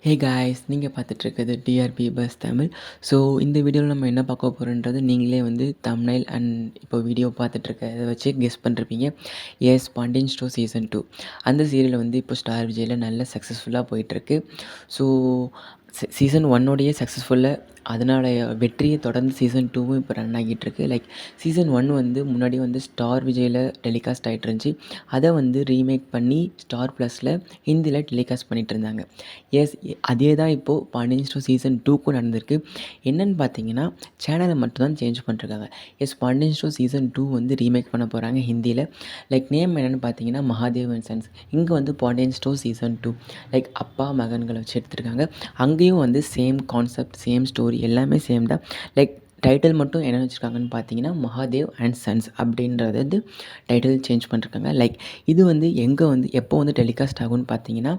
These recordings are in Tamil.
ஹே காய்ஸ், நீங்கள் பார்த்துட்ருக்கிறது டிஆர்பி பஸ் தமிழ். ஸோ இந்த வீடியோவில் நம்ம என்ன பார்க்க போகிறோன்றது நீங்களே வந்து தம்ப்நெயில் அண்ட் இப்போ வீடியோ பார்த்துட்ருக்கத வச்சு கெஸ் பண்ணிருப்பீங்க. எஸ், பாண்டியன் ஸ்டோர் சீசன் 2 அந்த சீரியல் வந்து இப்போ ஸ்டார் விஜயில் நல்ல சக்ஸஸ்ஃபுல்லாக போயிட்டுருக்கு. ஸோ சீசன் 1 சக்ஸஸ்ஃபுல்லாக அதனுடைய வெற்றியை தொடர்ந்து சீசன் 2வும் இப்போ ரன் ஆகிட்டுருக்கு. லைக் சீசன் 1 வந்து முன்னாடி வந்து ஸ்டார் விஜயில் டெலிகாஸ்ட் ஆகிட்டு இருந்துச்சு. அதை வந்து ரீமேக் பண்ணி ஸ்டார் ப்ளஸில் ஹிந்தியில் டெலிகாஸ்ட் பண்ணிகிட்டு இருந்தாங்க. எஸ், அதே தான் இப்போது பாண்டியன் ஸ்டோர் சீசன் 2க்கும் நடந்திருக்கு. என்னென்னு பார்த்தீங்கன்னா சேனலை மட்டும்தான் சேஞ்ச் பண்ணிருக்காங்க. எஸ், பாண்டியன் ஸ்டோர் சீசன் 2 வந்து ரீமேக் பண்ண போகிறாங்க ஹிந்தியில். லைக் நேம் என்னென்னு பார்த்தீங்கன்னா மகாதேவ் அண்ட் சன்ஸ். இங்கே வந்து பாண்டியன் ஸ்டோர் சீசன் 2 லைக் அப்பா மகன்களை வச்சு எடுத்திருக்காங்க. அங்கேயும் வந்து சேம் கான்செப்ட், சேம் ஸ்டோரி, எல்லாமே சேம் தான். லைக் டைட்டில் மட்டும் என்ன வச்சுருக்காங்கன்னு பார்த்தீங்கன்னா மகாதேவ் அண்ட் சன்ஸ் அப்படின்றது வந்து டைட்டில் சேஞ்ச் பண்ணிருக்காங்க. லைக் இது வந்து எங்கே வந்து எப்போ வந்து டெலிகாஸ்ட் ஆகும்னு பார்த்தீங்கன்னா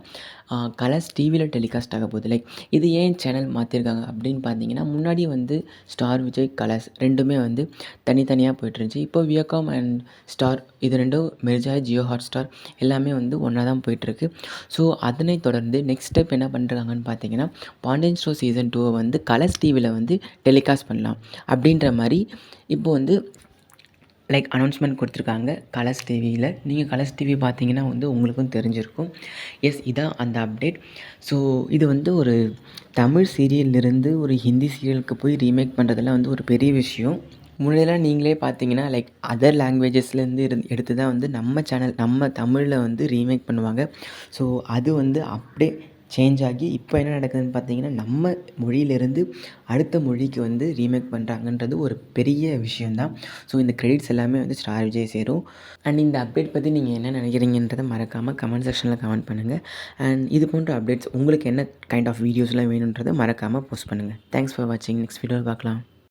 கலர்ஸ் டிவியில் டெலிகாஸ்ட் ஆக போகுது. லைக் இது ஏன் சேனல் மாற்றிருக்காங்க அப்படின்னு பார்த்தீங்கன்னா முன்னாடி வந்து ஸ்டார் விஜய் கலர்ஸ் ரெண்டுமே வந்து தனித்தனியாக போயிட்டுருந்துச்சு. இப்போ வியகாம் அண்ட் ஸ்டார் இது ரெண்டும் மெர்ஜாய் ஜியோ ஹாட் ஸ்டார் எல்லாமே வந்து ஒன்றா தான் போயிட்டுருக்கு. ஸோ அதனை தொடர்ந்து நெக்ஸ்ட் ஸ்டெப் என்ன பண்ணுறாங்கன்னு பார்த்தீங்கன்னா பாண்டியன் ஸ்டோர் சீசன் 2 வந்து கலர்ஸ் டிவியில் வந்து டெலிகாஸ்ட் பண்ணலாம் அப்படின்ற மாதிரி இப்போ வந்து லைக் அனௌன்ஸ்மெண்ட் கொடுத்துருக்காங்க கலர்ஸ் டிவியில். நீங்கள் கலர்ஸ் டிவி பார்த்தீங்கன்னா வந்து உங்களுக்கும் தெரிஞ்சிருக்கும். எஸ், இதான் அந்த அப்டேட். ஸோ இது வந்து ஒரு தமிழ் சீரியல்லிருந்து ஒரு ஹிந்தி சீரியலுக்கு போய் ரீமேக் பண்ணுறதெல்லாம் வந்து ஒரு பெரிய விஷயம். முன்னாடியெல்லாம் நீங்களே பார்த்தீங்கன்னா லைக் அதர் லாங்குவேஜஸ்லேருந்து எடுத்து தான் வந்து நம்ம சேனல் நம்ம தமிழில் வந்து ரீமேக் பண்ணுவாங்க. ஸோ அது வந்து அப்படியே சேஞ்ச் ஆகி இப்போ என்ன நடக்குதுன்னு பார்த்தீங்கன்னா நம்ம மொழியிலேருந்து அடுத்த மொழிக்கு வந்து ரீமேக் பண்ணுறாங்கன்றது ஒரு பெரிய விஷயந்தான். ஸோ இந்த கிரெடிட்ஸ் எல்லாமே வந்து ஸ்டார் விஜய் சேரும். அண்ட் இந்த அப்டேட் பற்றி நீங்கள் என்ன நினைக்கிறீங்கன்றதை மறக்காமல் கமெண்ட் செக்ஷனில் கமெண்ட் பண்ணுங்கள். அண்ட் இது போன்ற அப்டேட்ஸ் உங்களுக்கு என்ன கைண்ட் ஆஃப் வீடியோஸ்லாம் வேணுன்றதை மறக்காமல் போஸ்ட் பண்ணுங்கள். தேங்க்ஸ் ஃபார் வாட்சிங். நெக்ஸ்ட் வீடியோவில் பார்க்கலாம்.